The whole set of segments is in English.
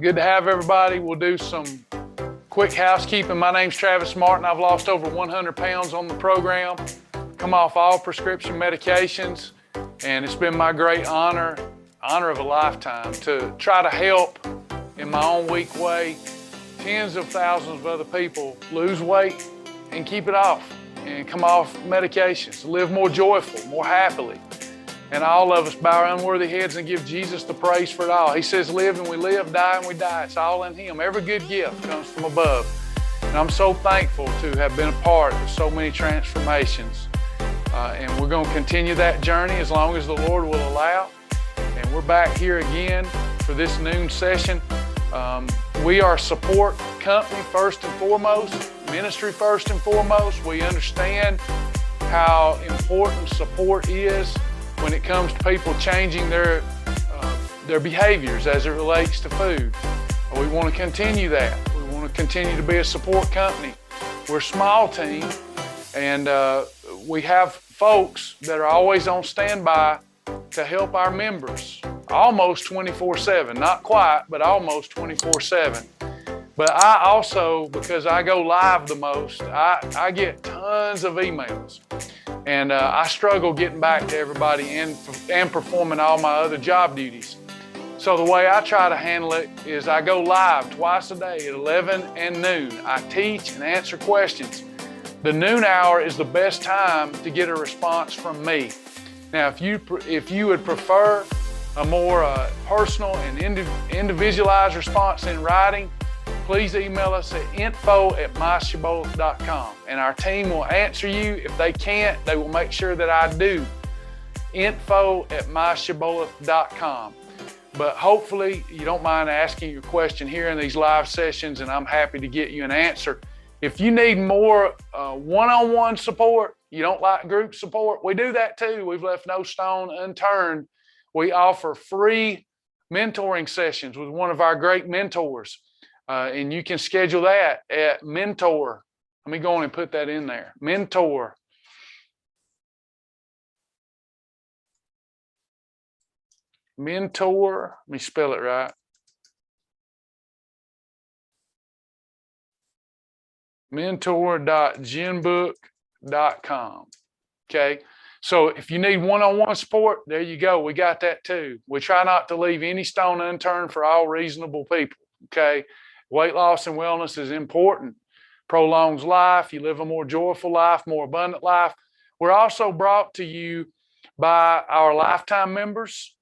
Good to have everybody. We'll do some quick housekeeping. My name's Travis Martin. I've lost over 100 pounds on the program, come off all prescription medications, and it's been my great honor of a lifetime to try to help in my own weak way tens of thousands of other people lose weight and keep it off and come off medications, live more joyful, more happily. And all of us bow our unworthy heads and give Jesus the praise for it all. He says, live and we live, die and we die. It's all in Him. Every good gift comes from above. And I'm so thankful to have been a part of so many transformations. And we're going to continue that journey as long as the Lord will allow. And we're back here again for this noon session. We are a support company first and foremost, ministry first and foremost. We understand how important support is when it comes to people changing their behaviors as it relates to food. We want to continue that. We want to continue to be a support company. We're a small team, and we have folks that are always on standby to help our members, almost 24/7, not quite, but almost 24/7. But I also, because I go live the most, I get tons of emails. And I struggle getting back to everybody and performing all my other job duties. So the way I try to handle it is I go live twice a day at 11 and noon. I teach and answer questions. The noon hour is the best time to get a response from me. Now, if you would prefer a more personal and individualized response in writing, please email us at info@myshibboleth.com, and our team will answer you. If they can't, they will make sure that I do. info@myshibboleth.com. But hopefully you don't mind asking your question here in these live sessions, and I'm happy to get you an answer. If you need more one-on-one support, you don't like group support, we do that too. We've left no stone unturned. We offer free mentoring sessions with one of our great mentors. And you can schedule that at Mentor. Let me go on and put that in there. Mentor. Mentor. Let me spell it right. Mentor.genbook.com. Okay. So if you need one-on-one support, there you go. We got that too. We try not to leave any stone unturned for all reasonable people. Okay. Weight loss and wellness is important. Prolongs life. You live a more joyful life, more abundant life. We're also brought to you by our lifetime members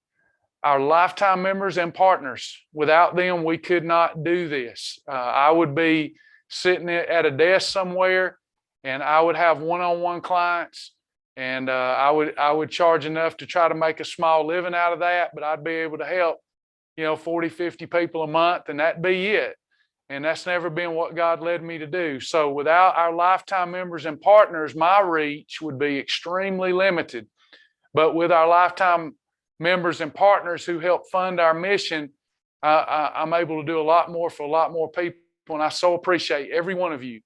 and partners. Without them, we could not do this. I would be sitting at a desk somewhere, and I would have one-on-one clients, and I would charge enough to try to make a small living out of that, but I'd be able to help 40, 50 people a month, and that'd be it. And that's never been what God led me to do. So without our lifetime members and partners, my reach would be extremely limited. But with our lifetime members and partners who help fund our mission, I'm able to do a lot more for a lot more people. And I so appreciate every one of you.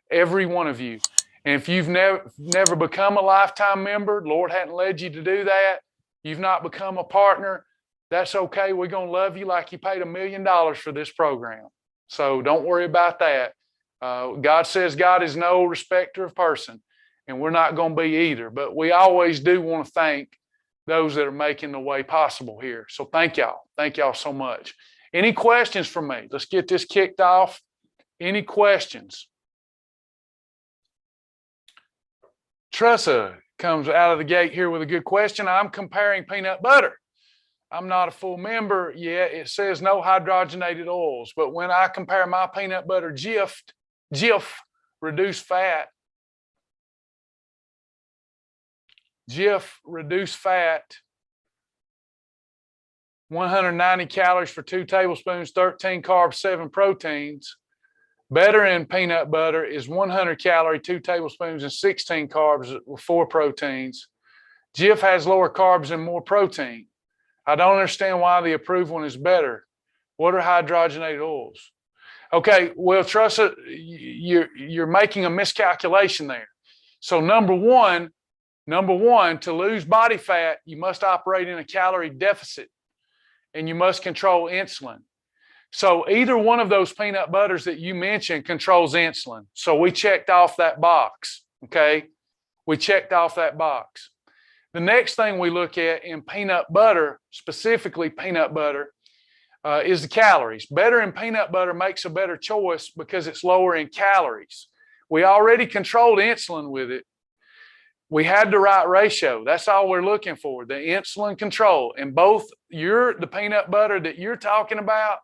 And if you've never become a lifetime member, Lord hadn't led you to do that, you've not become a partner, that's okay. We're going to love you like you paid $1 million for this program. So don't worry about that. God says God is no respecter of person, and we're not going to be either. But we always do want to thank those that are making the way possible here. So thank y'all. Thank y'all so much. Any questions for me? Let's get this kicked off. Any questions? Tressa comes out of the gate here with a good question. I'm comparing peanut butter. I'm not a full member yet. It says no hydrogenated oils, but when I compare my peanut butter Jif reduced fat, 190 calories for 2 tablespoons, 13 carbs, 7 proteins. Better in peanut butter is 100 calorie, 2 tablespoons, and 16 carbs with 4 proteins. Jif has lower carbs and more protein. I don't understand why the approved one is better. What are hydrogenated oils? Okay, well, Tressa, you're making a miscalculation there. So number one, to lose body fat, you must operate in a calorie deficit, and you must control insulin. So either one of those peanut butters that you mentioned controls insulin. So we checked off that box, okay? We checked off that box. The next thing we look at in peanut butter, specifically peanut butter, is the calories. Better in peanut butter makes a better choice because it's lower in calories. We already controlled insulin with it. We had the right ratio. That's all we're looking for, the insulin control. And both the peanut butter that you're talking about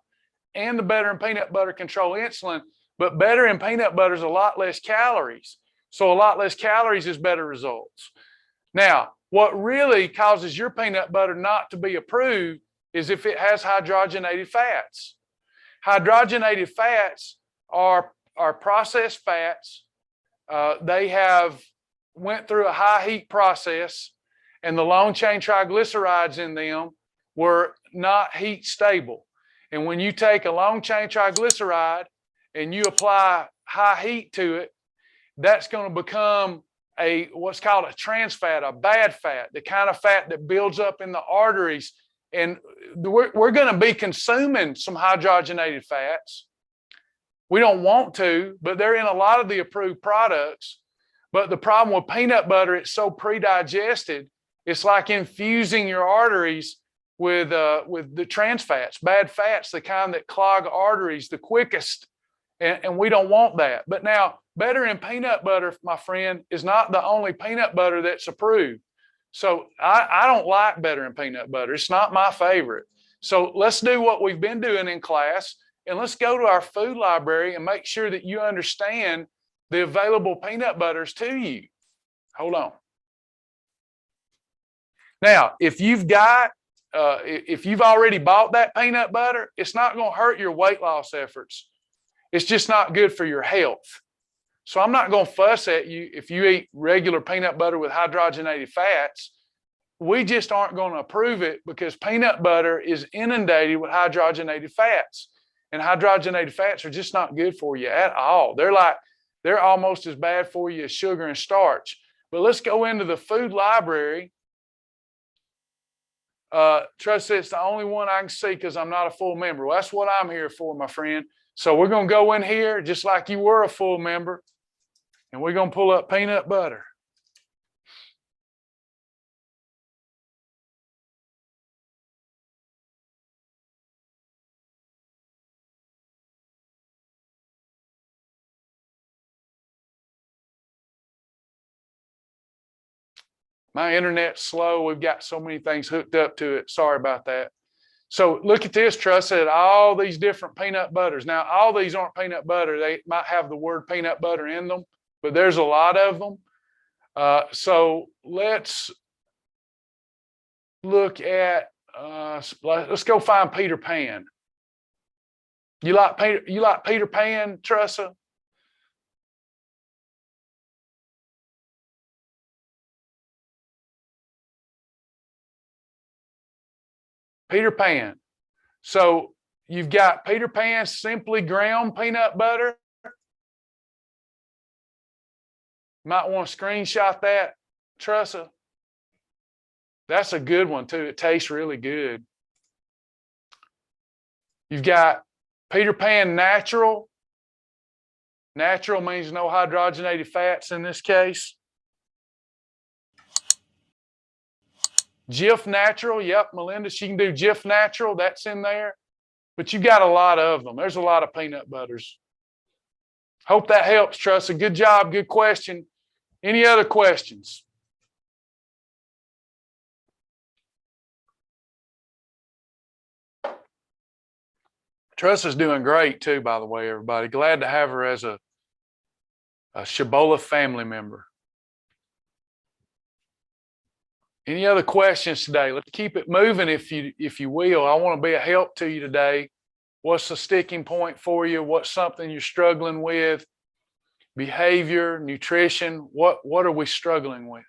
and the better in peanut butter control insulin, but better in peanut butter is a lot less calories. So a lot less calories is better results. Now, what really causes your peanut butter not to be approved is if it has hydrogenated fats. Hydrogenated fats are processed fats. They have went through a high heat process, and the long chain triglycerides in them were not heat stable. And when you take a long chain triglyceride and you apply high heat to it, that's going to become what's called a trans fat, a bad fat, the kind of fat that builds up in the arteries. And we're going to be consuming some hydrogenated fats. We don't want to, but they're in a lot of the approved products. But the problem with peanut butter, it's so pre-digested, it's like infusing your arteries with the trans fats, bad fats, the kind that clog arteries the quickest. And we don't want that. But now, better in peanut butter, my friend, is not the only peanut butter that's approved. So I don't like better in peanut butter. It's not my favorite. So let's do what we've been doing in class, and let's go to our food library and make sure that you understand the available peanut butters to you. Hold on. Now, if you've already bought that peanut butter, it's not going to hurt your weight loss efforts. It's just not good for your health. So I'm not going to fuss at you if you eat regular peanut butter with hydrogenated fats. We just aren't going to approve it because peanut butter is inundated with hydrogenated fats. And hydrogenated fats are just not good for you at all. They're almost as bad for you as sugar and starch. But let's go into the food library. Trust it's the only one I can see because I'm not a full member. Well, that's what I'm here for, my friend. So we're going to go in here just like you were a full member, and we're going to pull up peanut butter. My internet's slow. We've got so many things hooked up to it. Sorry about that. So look at this, Trust said all these different peanut butters. Now, all these aren't peanut butter. They might have the word peanut butter in them, but there's a lot of them. So let's look at, let's go find Peter Pan. You like Peter Pan, Tressa? Peter Pan. So you've got Peter Pan Simply Ground Peanut Butter. You might want to screenshot that, Tressa. That's a good one too. It tastes really good. You've got Peter Pan Natural. Natural means no hydrogenated fats in this case. Jif Natural, yep, Melinda, she can do Jif Natural, that's in there. But you got a lot of them. There's a lot of peanut butters. Hope that helps, Tressa. Good job, good question. Any other questions? Tressa's doing great too, by the way, everybody. Glad to have her as a Shibboleth family member. Any other questions today? Let's keep it moving if you will. I want to be a help to you today. What's the sticking point for you? What's something you're struggling with? Behavior, nutrition, what are we struggling with?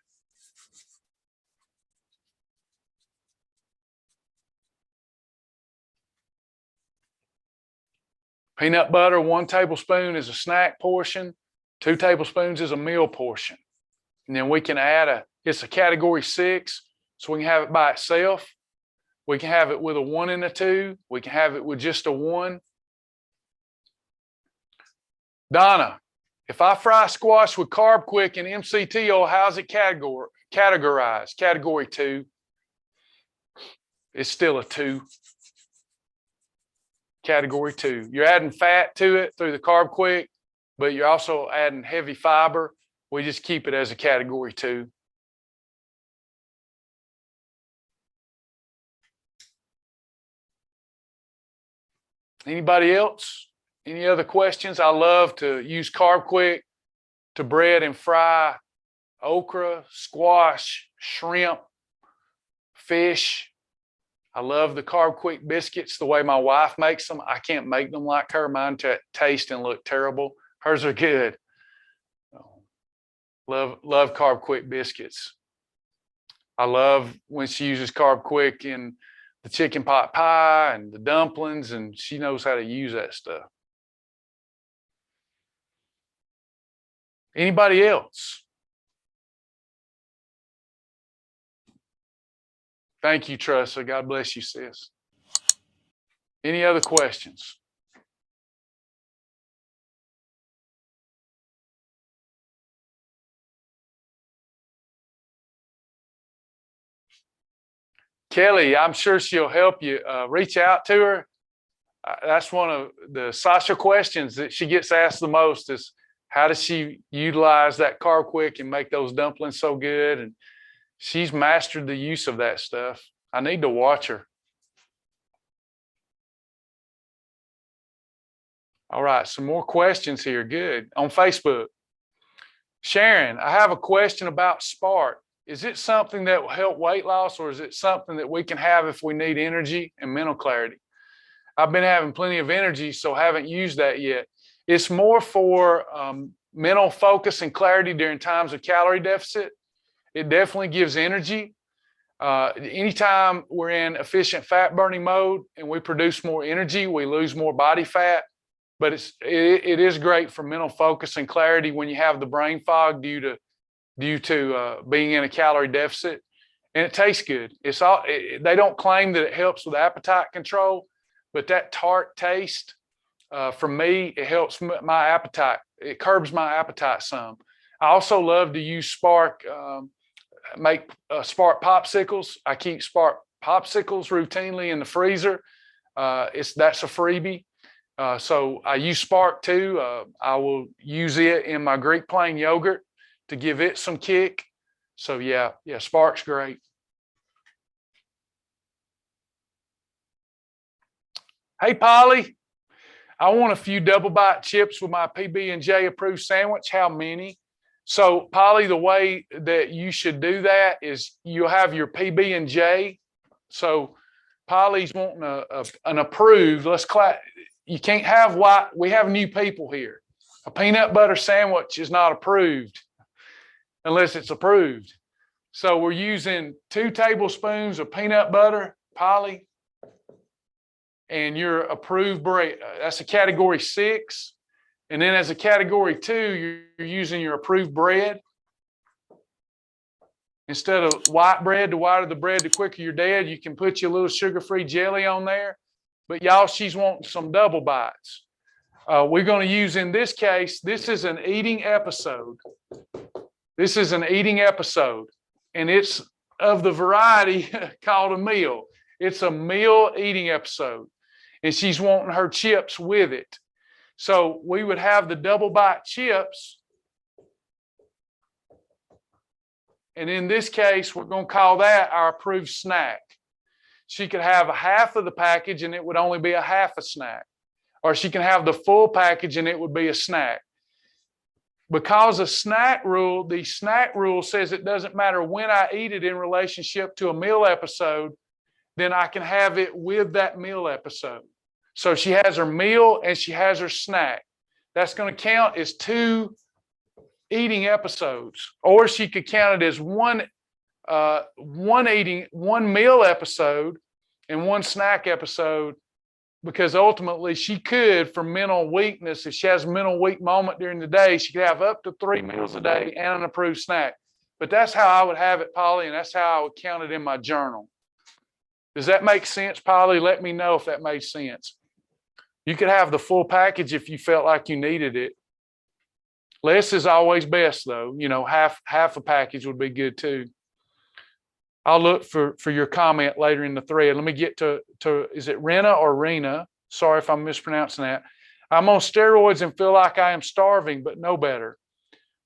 Peanut butter, 1 tablespoon is a snack portion, 2 tablespoons is a meal portion. And then we can add it's a category 6, so we can have it by itself. We can have it with a 1 and a 2. We can have it with just a 1. Donna, if I fry squash with Carb Quick and MCT oil, how's it categorized? Category 2. It's still a 2. Category 2. You're adding fat to it through the Carb Quick, but you're also adding heavy fiber. We just keep it as a category 2. Anybody else? Any other questions? I love to use Carb Quick to bread and fry okra, squash, shrimp, fish. I love the Carb Quick biscuits the way my wife makes them. I can't make them like her. Mine taste and look terrible. Hers are good. Love Carb Quick biscuits. I love when she uses Carb Quick in the chicken pot pie and the dumplings, and she knows how to use that stuff. Anybody else? Thank you, Tressa. God bless you, sis. Any other questions? Kelly, I'm sure she'll help you. Reach out to her. That's one of the Sasha questions that she gets asked the most is, how does she utilize that Carb Quick and make those dumplings so good? And she's mastered the use of that stuff. I need to watch her. All right, some more questions here. Good. On Facebook. Sharon, I have a question about Spark. Is it something that will help weight loss, or is it something that we can have if we need energy and mental clarity? I've been having plenty of energy, so haven't used that yet. It's more for mental focus and clarity during times of calorie deficit. It definitely gives energy. Anytime we're in efficient fat burning mode and we produce more energy, we lose more body fat. But it is great for mental focus and clarity when you have the brain fog due to being in a calorie deficit, and it tastes good. They don't claim that it helps with appetite control, but that tart taste, for me, it helps my appetite. It curbs my appetite some. I also love to use Spark, make Spark popsicles. I keep Spark popsicles routinely in the freezer. That's a freebie. So I use Spark too. I will use it in my Greek plain yogurt to give it some kick. So yeah, Spark's great. Hey, Polly, I want a few double bite chips with my PB&J approved sandwich. How many? So Polly, the way that you should do that is you'll have your PB&J. So Polly's wanting an approved. You can't have white. We have new people here. A peanut butter sandwich is not approved unless it's approved. So we're using 2 tablespoons of peanut butter, Polly, and your approved bread. That's a category 6. And then as a category 2, you're using your approved bread. Instead of white bread, the whiter the bread, the quicker you're dead. You can put your little sugar-free jelly on there. But y'all, she's wanting some double bites. We're going to use, in this case, this is an eating episode. This is an eating episode. And it's of the variety called a meal. It's a meal eating episode. And she's wanting her chips with it. So we would have the double bite chips. And in this case, we're going to call that our approved snack. She could have a half of the package and it would only be a half a snack. Or she can have the full package and it would be a snack. Because the snack rule says it doesn't matter when I eat it in relationship to a meal episode, then I can have it with that meal episode. So she has her meal and she has her snack. That's going to count as 2 eating episodes. Or she could count it as one meal episode and 1 snack episode, because ultimately she could, for mental weakness, if she has a mental weak moment during the day, she could have up to 3 meals a day and an approved snack. But that's how I would have it, Polly, and that's how I would count it in my journal. Does that make sense, Polly? Let me know if that made sense. You could have the full package if you felt like you needed it. Less is always best, though. You know, half a package would be good too. I'll look for your comment later in the thread. Let me get to is it Rena or Rena? Sorry if I'm mispronouncing that. I'm on steroids and feel like I am starving, but no better.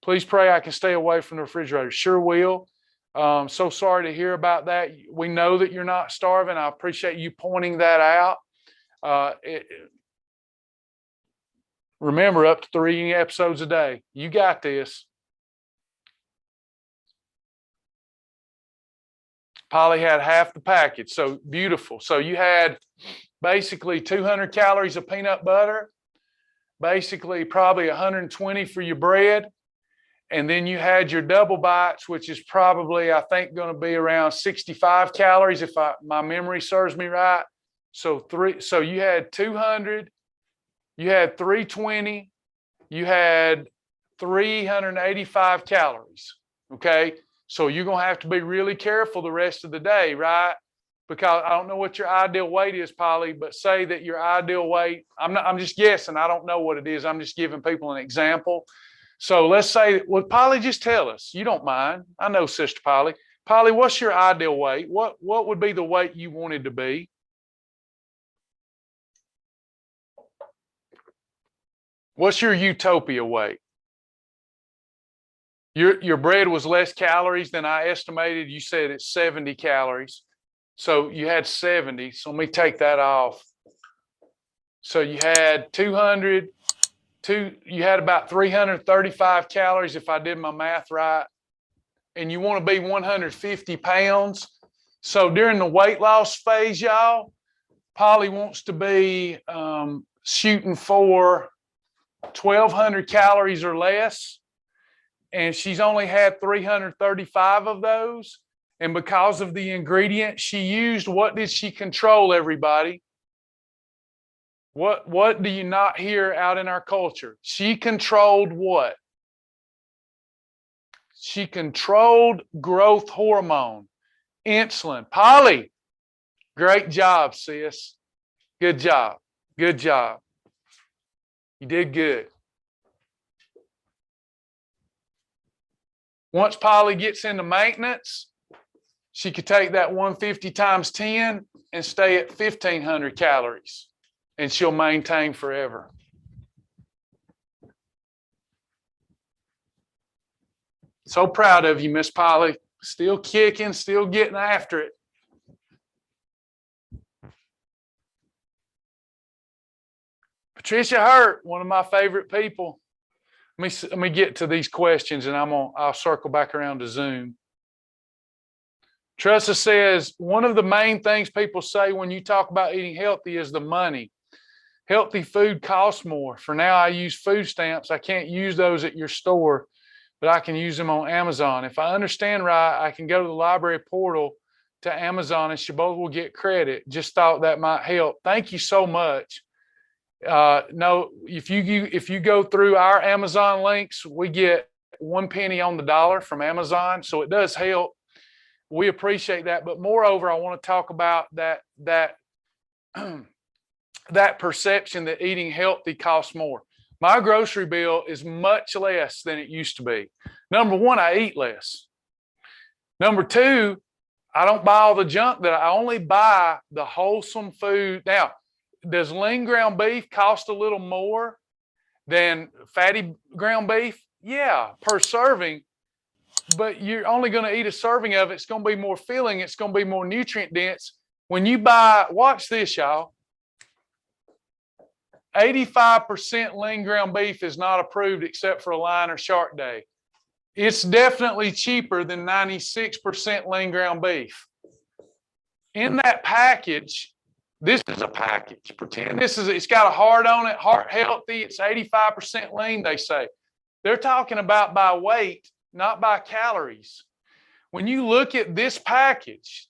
Please pray I can stay away from the refrigerator. Sure will. So sorry to hear about that. We know that you're not starving. I appreciate you pointing that out. Remember, up to 3 episodes a day. You got this. Polly had half the package, so beautiful. So you had basically 200 calories of peanut butter, basically probably 120 for your bread, and then you had your double bites, which is probably, I think, going to be around 65 calories if my memory serves me right. So you had 200, you had 320, you had 385 calories, okay? So you're going to have to be really careful the rest of the day, right? Because I don't know what your ideal weight is, Polly, but say that your ideal weight, I'm just guessing. I don't know what it is. I'm just giving people an example. So let's say, well, Polly, just tell us. You don't mind. I know, Sister Polly. Polly, what's your ideal weight? What would be the weight you wanted to be? What's your utopia weight? Your bread was less calories than I estimated. You said it's 70 calories. So you had 70. So let me take that off. So you had 200, you had about 335 calories if I did my math right. And you want to be 150 pounds. So during the weight loss phase, y'all, Polly wants to be shooting for 1,200 calories or less. And she's only had 335 of those. And because of the ingredients she used, what did she control, everybody? What do you not hear out in our culture? She controlled what? She controlled growth hormone, insulin. Polly, great job, sis. Good job. Good job. You did good. Once Polly gets into maintenance, she could take that 150 times 10 and stay at 1,500 calories, and she'll maintain forever. So proud of you, Miss Polly. Still kicking, still getting after it. Patricia Hurt, one of my favorite people. Let me get to these questions, and I'll circle back around to Zoom. Tressa says, one of the main things people say when you talk about eating healthy is the money. Healthy food costs more. For now, I use food stamps. I can't use those at your store, but I can use them on Amazon. If I understand right, I can go to the library portal to Amazon and Shibboleth will get credit. Just thought that might help. Thank you so much. No, if you go through our Amazon links, we get 1 penny on the dollar from Amazon. So it does help. We appreciate that. But moreover, I want to talk about that perception that eating healthy costs more. My grocery bill is much less than it used to be. Number one, I eat less. Number two, I don't buy all the junk that I only buy the wholesome food. Now, does lean ground beef cost a little more than fatty ground beef? Yeah, per serving. But you're only going to eat a serving of it. It's going to be more filling. It's going to be more nutrient dense. When you buy, watch this, y'all. 85% lean ground beef is not approved except for a line or shark day. It's definitely cheaper than 96% lean ground beef. In that package, this is a package. Pretend it's got a heart on it, heart healthy. It's 85% lean, they say. They're talking about by weight, not by calories. When you look at this package,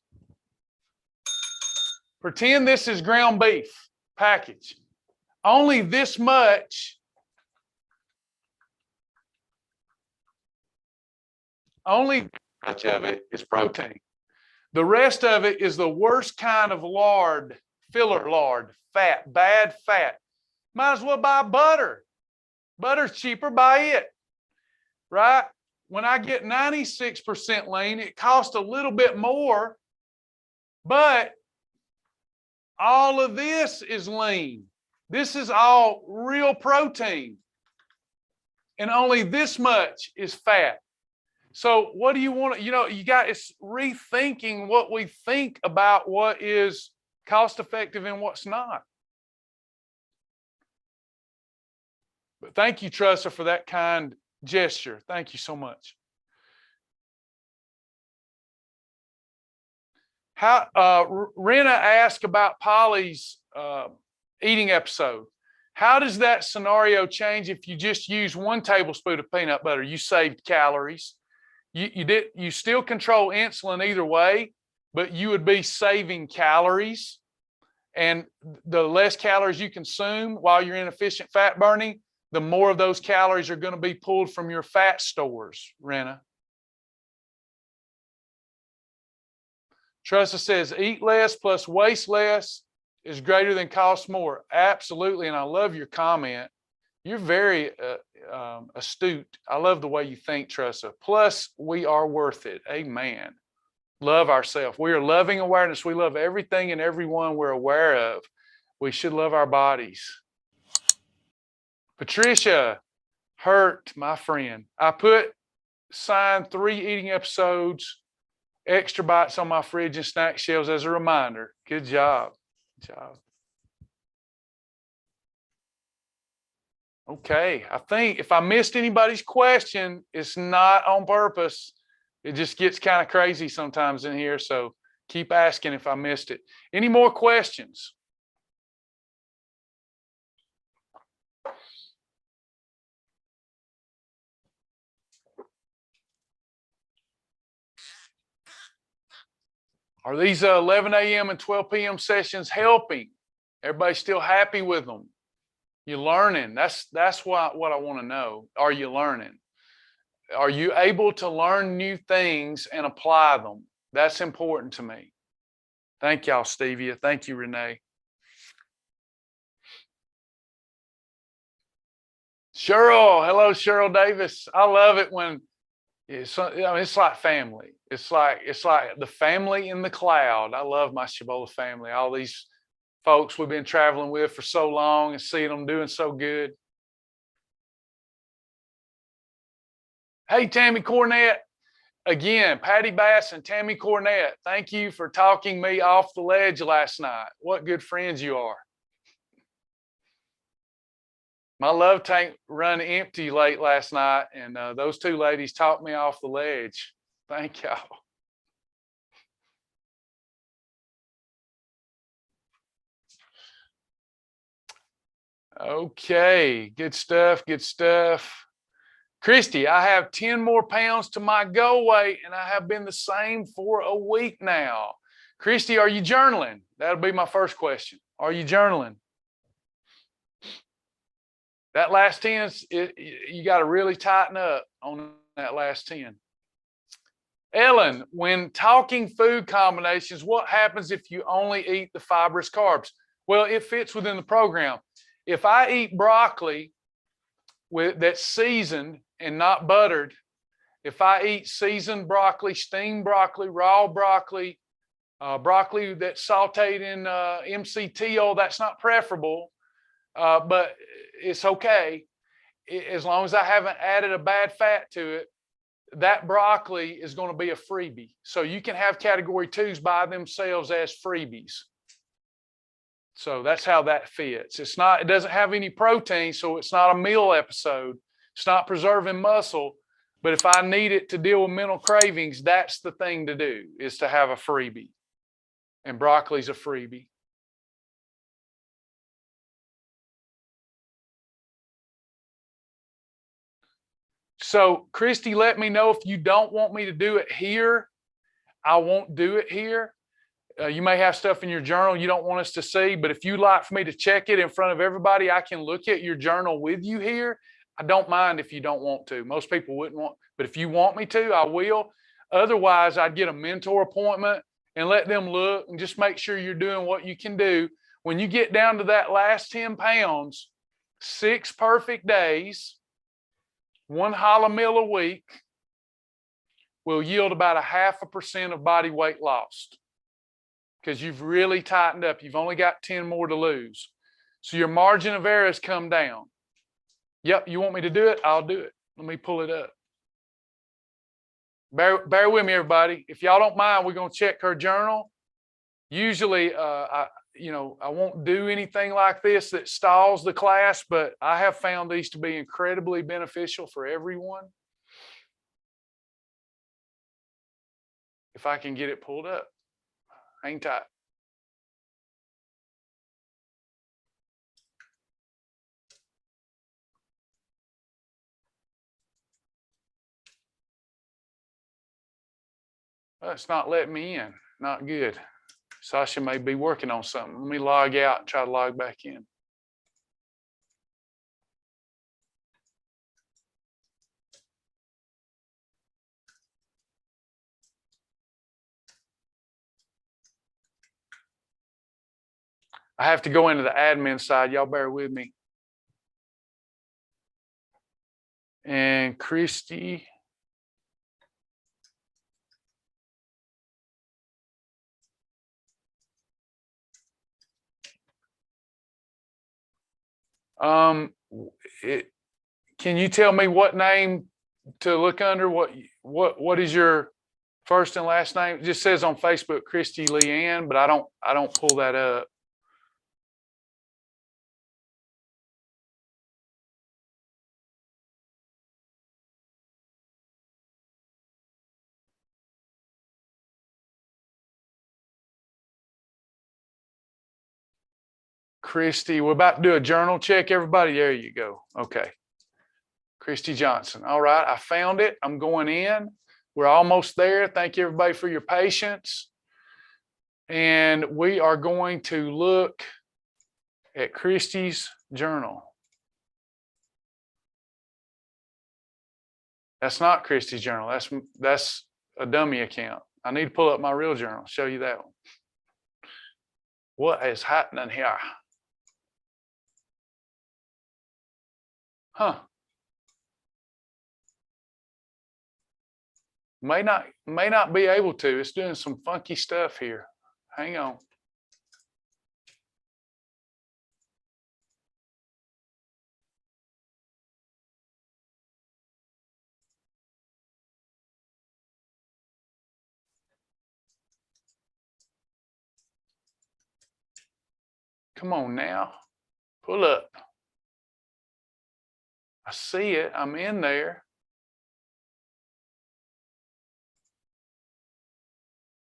pretend this is ground beef package. Only this much, only much of it is protein. The rest of it is the worst kind of lard, filler lard, fat, bad fat. Might as well buy butter. Butter's cheaper, buy it. right? When I get 96% lean, it costs a little bit more, but all of this is lean. This is all real protein. And only this much is fat. So what do you want to, you got, it's rethinking what we think about what is cost effective and what's not. But thank you, Tressa, for that kind gesture. Thank you so much. Rena asked about Polly's eating episode. How does that scenario change if you just use 1 tablespoon of peanut butter? You saved calories. You still control insulin either way, but you would be saving calories. And the less calories you consume while you're in efficient fat burning, the more of those calories are going to be pulled from your fat stores, Rena. Tressa says, eat less plus waste less is greater than cost more. Absolutely. And I love your comment. You're very astute. I love the way you think, Tressa. Plus, we are worth it. Amen. Love ourselves. We are loving awareness. We love everything and everyone we're aware of. We should love our bodies. Patricia Hurt, my friend. I signed 3 eating episodes, extra bites on my fridge and snack shelves as a reminder. Good job. Good job. Okay, I think if I missed anybody's question, it's not on purpose. It just gets kind of crazy sometimes in here, so keep asking if I missed it. Any more questions? Are these 11 a.m. and 12 p.m. sessions helping? Everybody still happy with them? You learning? That's what I want to know. Are you learning? Are you able to learn new things and apply them? That's important to me. Thank y'all, Stevia. Thank you, Renee. Cheryl, hello, Cheryl Davis. I love it when it's like family. It's like the family in the cloud. I love my Shibboleth family. All these folks we've been traveling with for so long and seeing them doing so good. Hey, Tammy Cornett. Again, Patty Bass and Tammy Cornett, thank you for talking me off the ledge last night. What good friends you are. My love tank run empty late last night, and those 2 ladies talked me off the ledge. Thank y'all. Okay, good stuff, good stuff. Christy, I have 10 more pounds to my goal weight, and I have been the same for a week now. Christy, are you journaling? That'll be my first question. Are you journaling? That last 10, you got to really tighten up on that last 10. Ellen, when talking food combinations, what happens if you only eat the fibrous carbs? Well, it fits within the program. If I eat broccoli that's seasoned and not buttered, if I eat seasoned broccoli, steamed broccoli, raw broccoli, broccoli that's sauteed in MCT oil, that's not preferable, but it's okay. As long as I haven't added a bad fat to it, that broccoli is going to be a freebie. So you can have category 2s by themselves as freebies. So that's how that fits. It doesn't have any protein, so it's not a meal episode. It's not preserving muscle. But if I need it to deal with mental cravings, that's the thing to do, is to have a freebie. And broccoli's a freebie. So, Christy, let me know if you don't want me to do it here. I won't do it here. You may have stuff in your journal you don't want us to see, but if you'd like for me to check it in front of everybody, I can look at your journal with you here. I don't mind if you don't want to. Most people wouldn't want, but if you want me to, I will. Otherwise, I'd get a mentor appointment and let them look and just make sure you're doing what you can do. When you get down to that last 10 pounds, 6 perfect days, 1 hollow meal a week will yield about 0.5% of body weight lost because you've really tightened up. You've only got 10 more to lose. So your margin of error has come down. Yep, you want me to do it? I'll do it. Let me pull it up. Bear with me, everybody. If y'all don't mind, we're going to check her journal. Usually, I won't do anything like this that stalls the class, but I have found these to be incredibly beneficial for everyone. If I can get it pulled up, hang tight. Well, it's not letting me in. Not good. Sasha may be working on something. Let me log out and try to log back in. I have to go into the admin side. Y'all bear with me. And Christy. Can you tell me what name to look under? What is your first and last name? It just says on Facebook Christy Leanne, but I don't pull that up. Christy, we're about to do a journal check, everybody. There you go. Okay. Christy Johnson. All right, I found it. I'm going in. We're almost there. Thank you, everybody, for your patience. And we are going to look at Christy's journal. That's not Christy's journal. That's a dummy account. I need to pull up my real journal, show you that one. What is happening here? Huh. May not be able to. It's doing some funky stuff here. Hang on. Come on now. Pull up. I see it. I'm in there.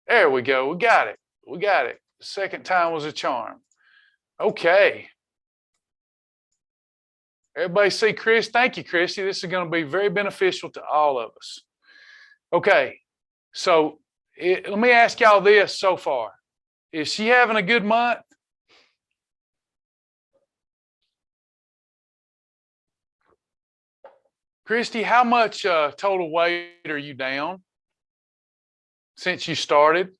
There we go. We got it. We got it. The second time was a charm. Okay. Everybody see Chris? Thank you, Christy. This is going to be very beneficial to all of us. Okay. So let me ask y'all this so far. Is she having a good month? Christy, how much total weight are you down since you started?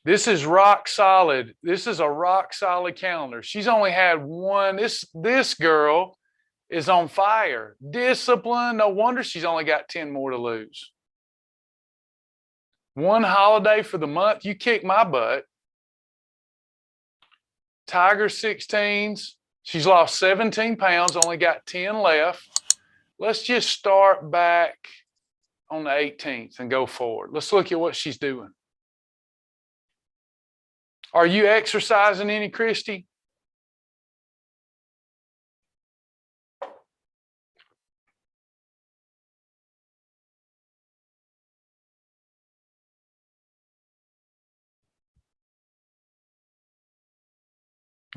This is rock solid. This is a rock solid calendar. She's only had one. This girl is on fire. Discipline. No wonder she's only got 10 more to lose. One holiday for the month. You kick my butt. Tiger 16s. She's lost 17 pounds, only got 10 left. Let's just start back on the 18th and go forward. Let's look at what she's doing. Are you exercising any, Christy?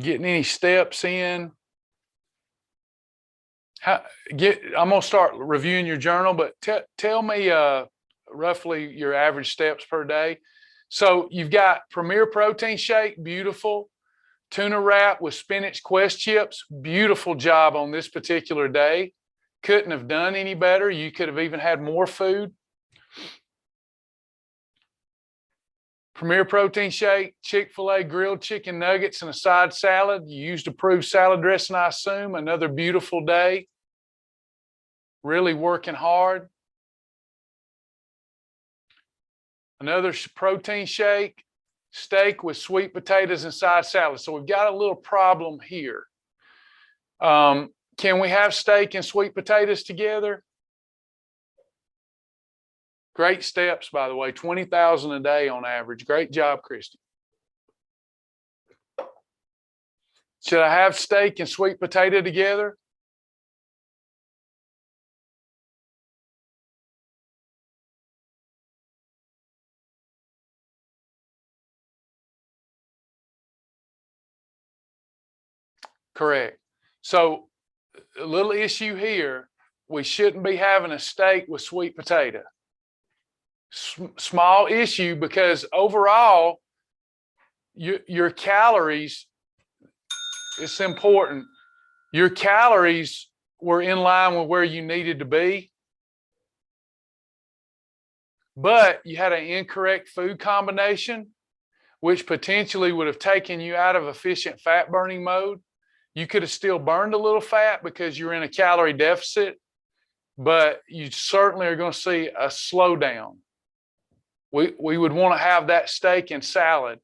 Getting any steps in? I'm going to start reviewing your journal, but tell me roughly your average steps per day. So you've got Premier Protein Shake, beautiful. Tuna wrap with spinach Quest chips, beautiful job on this particular day. Couldn't have done any better. You could have even had more food. Premier Protein Shake, Chick-fil-A grilled chicken nuggets and a side salad. You used approved salad dressing, I assume. Another beautiful day. Really working hard. Another protein shake, steak with sweet potatoes and side salad. So we've got a little problem here. Can we have steak and sweet potatoes together? Great steps, by the way, 20,000 a day on average. Great job, Christy. Should I have steak and sweet potato together? Correct. So a little issue here, we shouldn't be having a steak with sweet potato. Small issue, because overall, your calories, it's important. Your calories were in line with where you needed to be, but you had an incorrect food combination, which potentially would have taken you out of efficient fat burning mode. You could have still burned a little fat because you're in a calorie deficit, but you certainly are going to see a slowdown. We would want to have that steak and salad.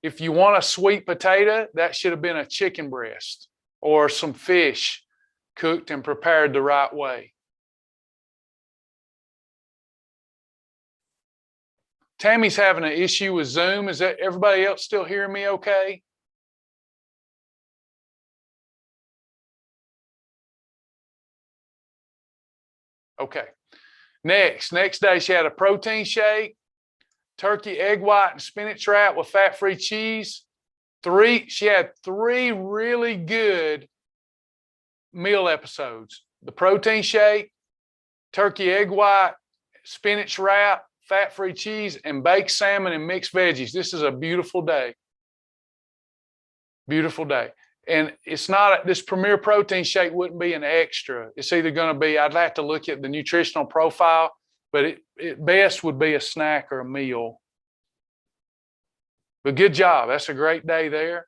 If you want a sweet potato, that should have been a chicken breast or some fish cooked and prepared the right way. Tammy's having an issue with Zoom. Is that everybody else still hearing me okay? Okay. Next day, she had a protein shake, turkey, egg white, and spinach wrap with fat-free cheese. She had 3 really good meal episodes. The protein shake, turkey, egg white, spinach wrap, fat-free cheese, and baked salmon and mixed veggies. This is a beautiful day. Beautiful day. And it's not, this Premier Protein Shake wouldn't be an extra. It's either going to be, I'd have to look at the nutritional profile, but it best would be a snack or a meal. But good job. That's a great day there.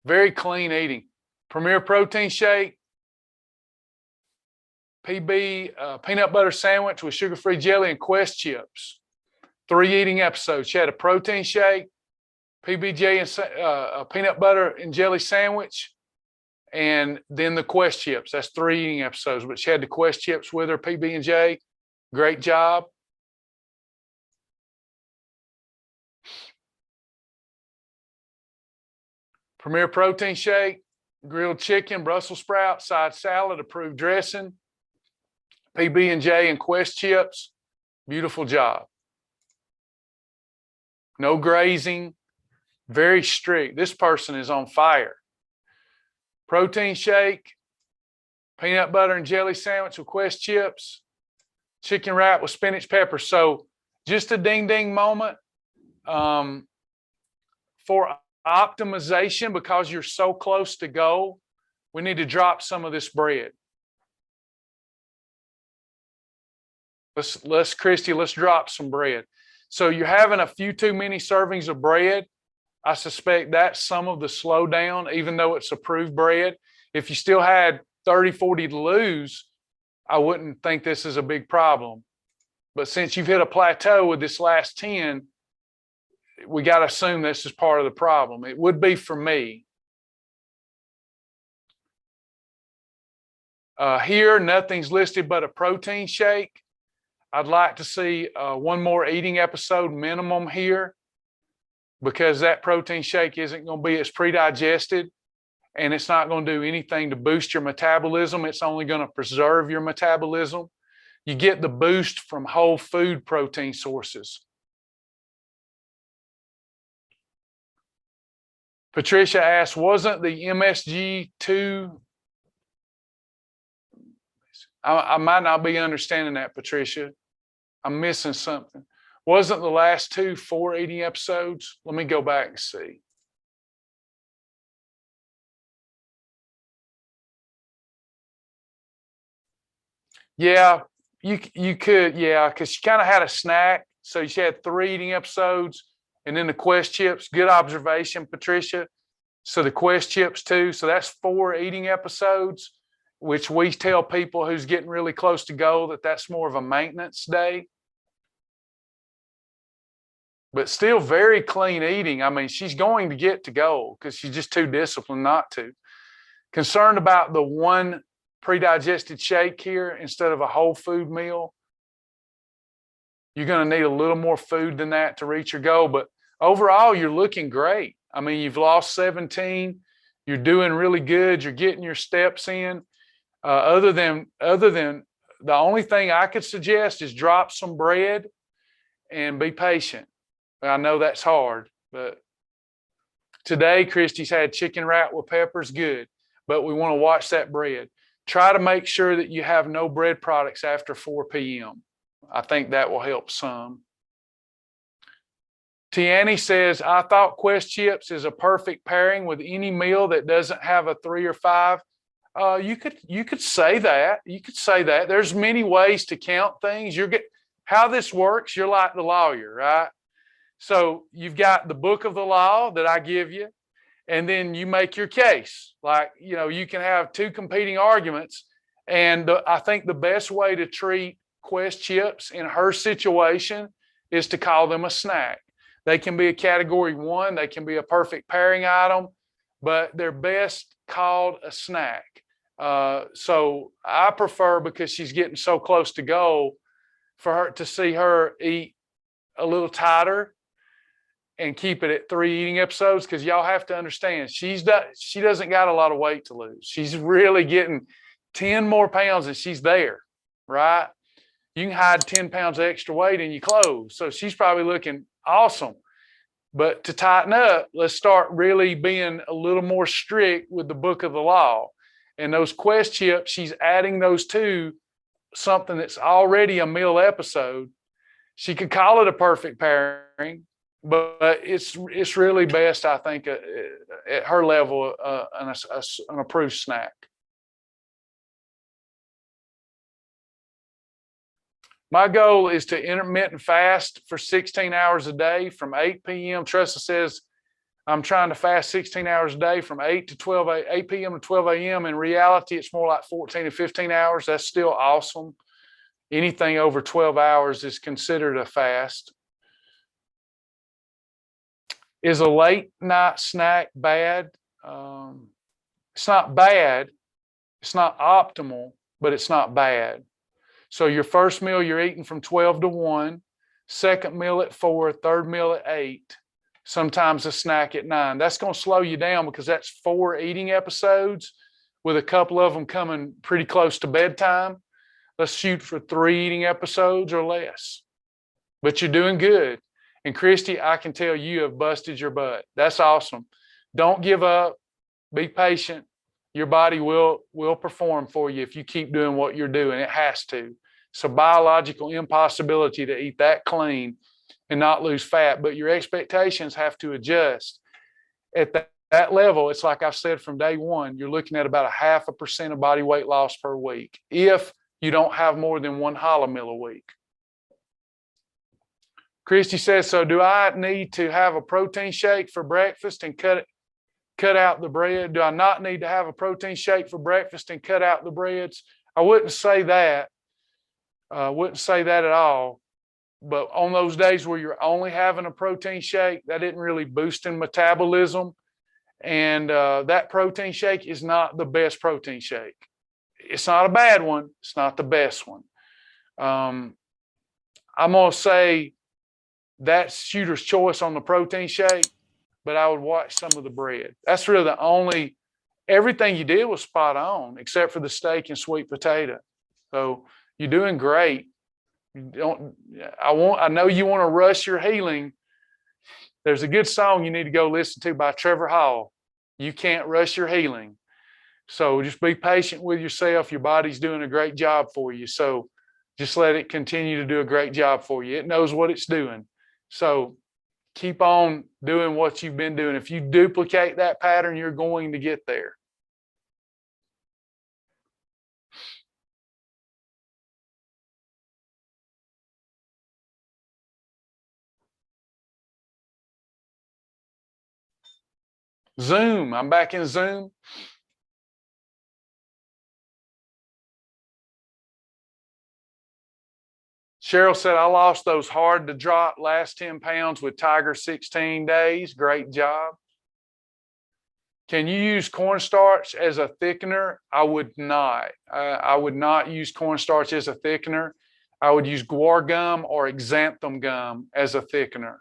Very clean eating. Premier Protein Shake, PB peanut butter sandwich with sugar-free jelly and Quest chips. 3 eating episodes. She had a protein shake, PBJ and peanut butter and jelly sandwich, and then the Quest chips. That's 3 eating episodes, but she had the Quest chips with her PB&J. Great job. Premier Protein Shake, grilled chicken, Brussels sprouts, side salad, approved dressing, PB&J and Quest chips. Beautiful job. No grazing, very strict. This person is on fire. Protein shake, peanut butter and jelly sandwich with Quest chips, chicken wrap with spinach pepper. So just a ding ding moment. For optimization, because you're so close to goal, we need to drop some of this bread. Christy, let's drop some bread. So you're having a few too many servings of bread. I suspect that's some of the slowdown, even though it's approved bread. If you still had 30, 40 to lose, I wouldn't think this is a big problem. But since you've hit a plateau with this last 10, we got to assume this is part of the problem. It would be for me. Here, nothing's listed but a protein shake. I'd like to see 1 more eating episode minimum here, because that protein shake isn't going to be as pre-digested, and it's not going to do anything to boost your metabolism. It's only going to preserve your metabolism. You get the boost from whole food protein sources. Patricia asked, wasn't the MSG2? I might not be understanding that, Patricia. I'm missing something. Wasn't the last 2 4 eating episodes? Let me go back and see. Yeah, You could, yeah, because she kind of had a snack. So she had 3 eating episodes, and then the Quest chips. Good observation, Patricia. So the Quest chips too. So that's 4 eating episodes, which we tell people who's getting really close to goal that that's more of a maintenance day. But still very clean eating. I mean, she's going to get to goal because she's just too disciplined not to. Concerned about the 1 pre-digested shake here instead of a whole food meal. You're going to need a little more food than that to reach your goal. But overall, you're looking great. I mean, you've lost 17. You're doing really good. You're getting your steps in. Other than the only thing I could suggest is drop some bread and be patient. I know that's hard, but today Christy's had chicken wrap with peppers, good. But we want to watch that bread. Try to make sure that you have no bread products after 4 p.m. I think that will help some. Tiani says, I thought Quest chips is a perfect pairing with any meal that doesn't have a 3 or 5. You could say that. You could say that. There's many ways to count things. How this works, you're like the lawyer, right? So you've got the book of the law that I give you, and then you make your case. Like, you can have 2 competing arguments. And I think the best way to treat Quest chips in her situation is to call them a snack. They can be a category 1. They can be a perfect pairing item, but they're best called a snack. So I prefer, because she's getting so close to goal, for her to see her eat a little tighter and keep it at 3 eating episodes, because y'all have to understand she doesn't got a lot of weight to lose. She's really getting 10 more pounds and she's there, right? You can hide 10 pounds of extra weight in your clothes. So she's probably looking awesome. But to tighten up, let's start really being a little more strict with the book of the law. And those Quest chips, she's adding those to something that's already a meal episode. She could call it a perfect pairing, but it's really best, I think, at her level, an approved snack. My goal is to intermittent fast for 16 hours a day from 8 p.m. Tressa says, I'm trying to fast 16 hours a day from 8 p.m. to 12 a.m. In reality, it's more like 14 to 15 hours. That's still awesome. Anything over 12 hours is considered a fast. Is a late night snack bad? It's not bad. It's not optimal, but it's not bad. So your first meal you're eating from 12 to 1, second meal at 4, third meal at 8, sometimes a snack at 9. That's going to slow you down because that's 4 eating episodes with a couple of them coming pretty close to bedtime. Let's shoot for 3 eating episodes or less. But you're doing good. And Christy, I can tell you have busted your butt. That's awesome. Don't give up. Be patient. Your body will perform for you if you keep doing what you're doing. It has to. It's a biological impossibility to eat that clean and not lose fat, but your expectations have to adjust. At that level, it's like I've said from day one, you're looking at about 0.5% of body weight loss per week if you don't have more than 1 challah meal a week. Christy says, so do I need to have a protein shake for breakfast and cut out the bread? Do I not need to have a protein shake for breakfast and cut out the breads? I wouldn't say that. Wouldn't say that at all. But on those days where you're only having a protein shake, that isn't really boosting metabolism. And that protein shake is not the best protein shake. It's not a bad one. It's not the best one. I'm going to say that's shooter's choice on the protein shake, but I would watch some of the bread. That's really the only, everything you did was spot on, except for the steak and sweet potato. So you're doing great. I know you want to rush your healing. There's a good song you need to go listen to by Trevor Hall. You can't rush your healing. So just be patient with yourself. Your body's doing a great job for you. So just let it continue to do a great job for you. It knows what it's doing. So keep on doing what you've been doing. If you duplicate that pattern, you're going to get there. Zoom. I'm back in Zoom. Cheryl said, I lost those hard to drop last 10 pounds with Tiger 16 days. Great job. Can you use cornstarch as a thickener? I would not. I would not use cornstarch as a thickener. I would use guar gum or xanthan gum as a thickener.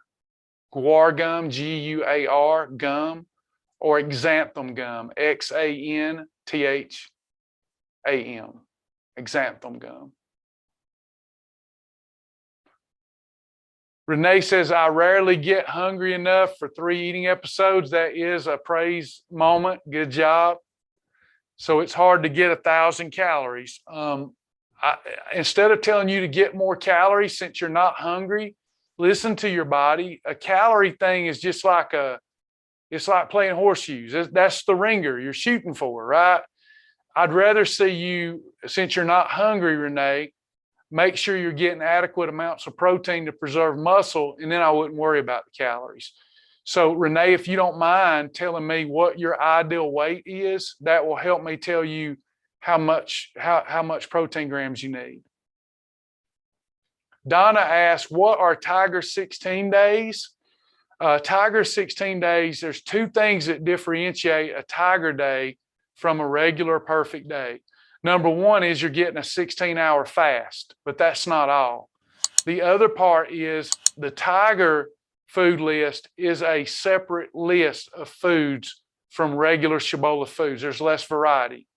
Guar gum, G-U-A-R, gum, or xanthan gum, X-A-N-T-H-A-M, xanthan gum. Renee says, I rarely get hungry enough for 3 eating episodes. That is a praise moment. Good job. So it's hard to get 1,000 calories. Instead of telling you to get more calories since you're not hungry, listen to your body. A calorie thing is just like it's like playing horseshoes. That's the ringer you're shooting for, right? I'd rather see you, since you're not hungry, Renee, make sure you're getting adequate amounts of protein to preserve muscle, and then I wouldn't worry about the calories. So, Renee, if you don't mind telling me what your ideal weight is, that will help me tell you how much protein grams you need. Donna asked, what are Tiger 16 days? Tiger 16 days, there's 2 things that differentiate a Tiger day from a regular perfect day. Number 1 is you're getting a 16-hour fast, but that's not all. The other part is the Tiger food list is a separate list of foods from regular Shibboleth foods. There's less variety.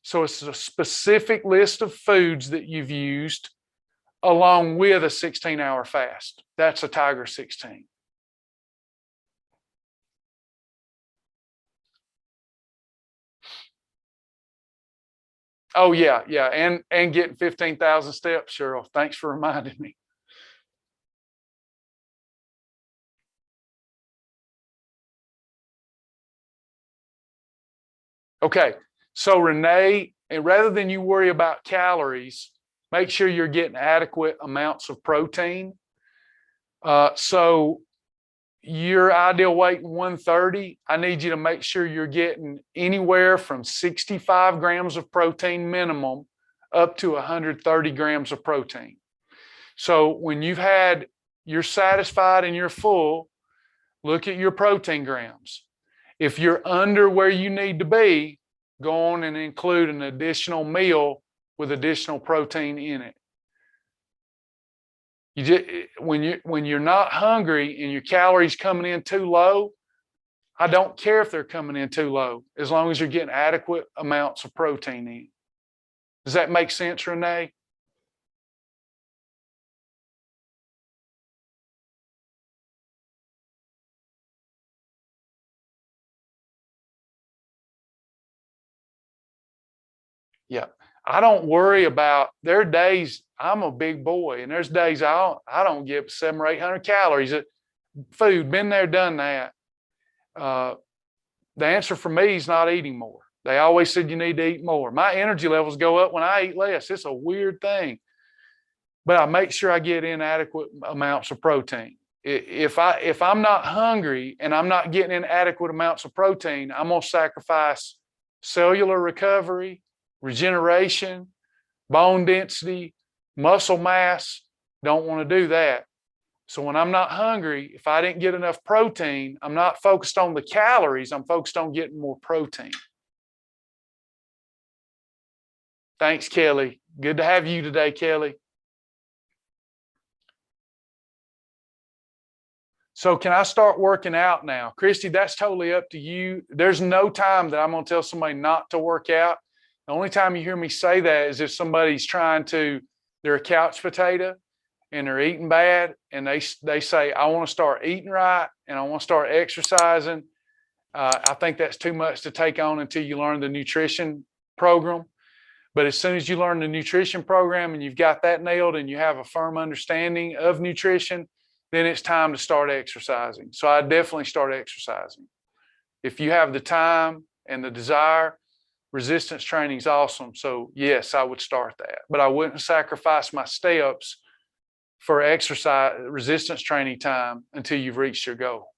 So it's a specific list of foods that you've used along with a 16-hour fast. That's a Tiger 16. Oh, yeah. And getting 15,000 steps, Cheryl. Thanks for reminding me. Okay. So, Renee, and rather than you worry about calories, make sure you're getting adequate amounts of protein. So your ideal weight 130, I need you to make sure you're getting anywhere from 65 grams of protein minimum up to 130 grams of protein. So when you're satisfied and you're full, look at your protein grams. If you're under where you need to be, go on and include an additional meal with additional protein in it. When you're not hungry and your calories coming in too low, I don't care if they're coming in too low, as long as you're getting adequate amounts of protein in. Does that make sense, Renee? Yeah. I don't worry about, there are days I'm a big boy, and there's days I don't get 700 or 800 calories of food. Been there, done that. The answer for me is not eating more. They always said you need to eat more. My energy levels go up when I eat less. It's a weird thing, but I make sure I get in adequate amounts of protein. If I'm not hungry and I'm not getting in adequate amounts of protein, I'm gonna sacrifice cellular recovery, regeneration, bone density, muscle mass. Don't want to do that. So when I'm not hungry, if I didn't get enough protein, I'm not focused on the calories, I'm focused on getting more protein. Thanks, Kelly. Good to have you today, Kelly. So can I start working out now? Christy, that's totally up to you. There's no time that I'm going to tell somebody not to work out. The only time you hear me say that is if somebody's they're a couch potato and they're eating bad, and they say, I want to start eating right and I want to start exercising. I think that's too much to take on until you learn the nutrition program. But as soon as you learn the nutrition program and you've got that nailed and you have a firm understanding of nutrition, then it's time to start exercising. So I definitely start exercising. If you have the time and the desire, resistance training is awesome. So yes, I would start that, but I wouldn't sacrifice my steps for exercise resistance training time until you've reached your goal.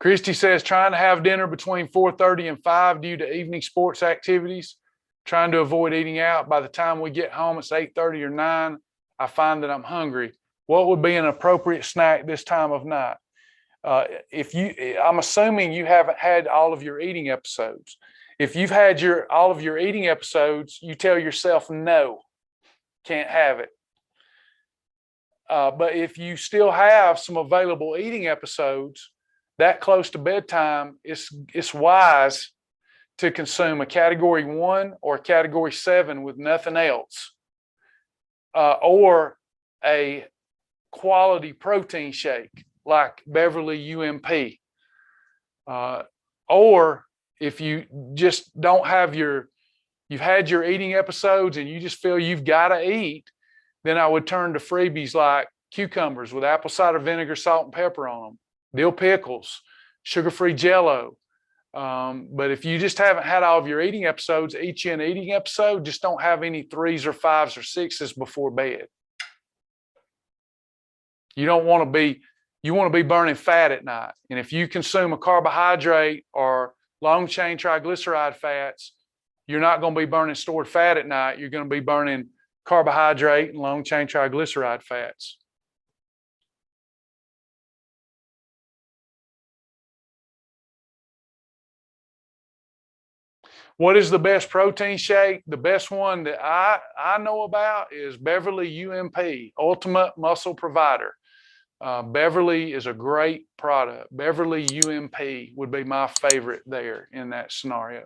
Christy says, trying to have dinner between 4:30 and 5 due to evening sports activities. Trying to avoid eating out. By the time we get home, it's 8:30 or 9. I find that I'm hungry. What would be an appropriate snack this time of night? I'm assuming you haven't had all of your eating episodes. If you've had all of your eating episodes, you tell yourself no, can't have it. But if you still have some available eating episodes, that close to bedtime, it's wise to consume a category 1 or a category 7 with nothing else, or a quality protein shake like Beverly UMP. Or if you just don't have you've had your eating episodes and you just feel you've got to eat, then I would turn to freebies like cucumbers with apple cider vinegar, salt, and pepper on them, dill pickles, sugar-free Jell-O. But if you just haven't had all of your eating episodes, eat you an eating episode, just don't have any 3s or 5s or 6s before bed. You want to be burning fat at night. And if you consume a carbohydrate or long chain triglyceride fats, you're not going to be burning stored fat at night. You're going to be burning carbohydrate and long chain triglyceride fats. What is the best protein shake? The best one that I know about is Beverly UMP, Ultimate Muscle Provider. Beverly is a great product. Beverly UMP would be my favorite there in that scenario.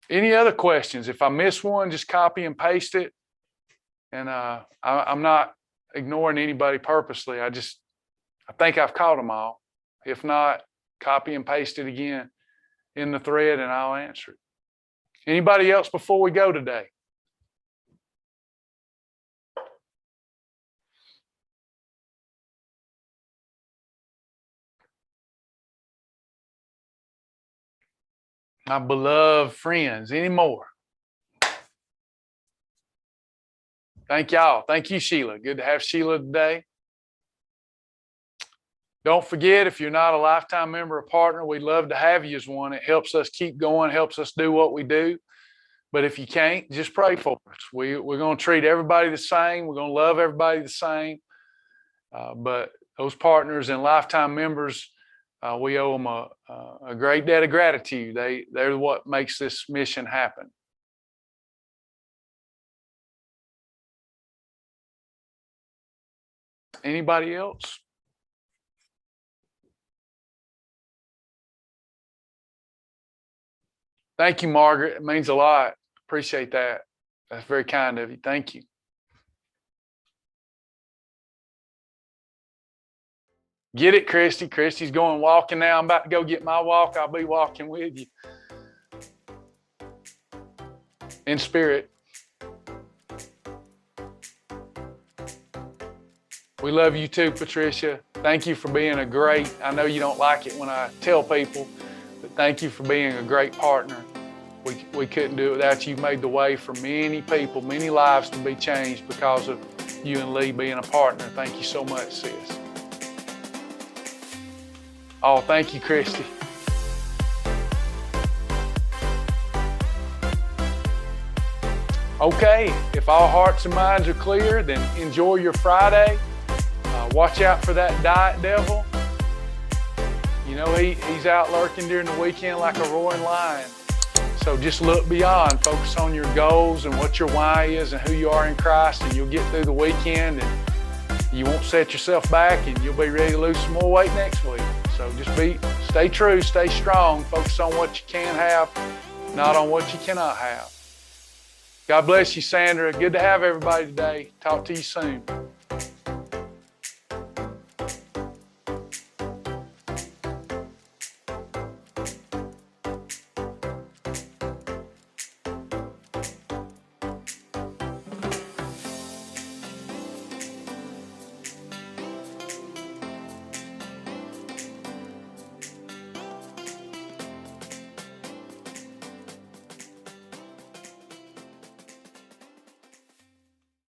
Any other questions? If I miss one, just copy and paste it. And I'm not ignoring anybody purposely. I think I've caught them all. If not, copy and paste it again in the thread and I'll answer it. Anybody else before we go today? My beloved friends, any more? Thank y'all. Thank you, Sheila. Good to have Sheila today. Don't forget, if you're not a lifetime member or partner, we'd love to have you as one. It helps us keep going, helps us do what we do. But if you can't, just pray for us. We're going to treat everybody the same. We're going to love everybody the same. But those partners and lifetime members, we owe them a great debt of gratitude. They're what makes this mission happen. Anybody else? Thank you, Margaret. It means a lot. Appreciate that. That's very kind of you. Thank you. Get it, Christy. Christy's going walking now. I'm about to go get my walk. I'll be walking with you. In spirit. We love you too, Patricia. Thank you for being I know you don't like it when I tell people, but thank you for being a great partner. We couldn't do it without you. You've made the way for many people, many lives to be changed because of you and Lee being a partner. Thank you so much, sis. Oh, thank you, Christy. Okay, if all hearts and minds are clear, then enjoy your Friday. Watch out for that diet devil. You know, he's out lurking during the weekend like a roaring lion. So just look beyond, focus on your goals and what your why is and who you are in Christ, and you'll get through the weekend and you won't set yourself back, and you'll be ready to lose some more weight next week. So just stay true, stay strong, focus on what you can have, not on what you cannot have. God bless you, Sandra. Good to have everybody today. Talk to you soon.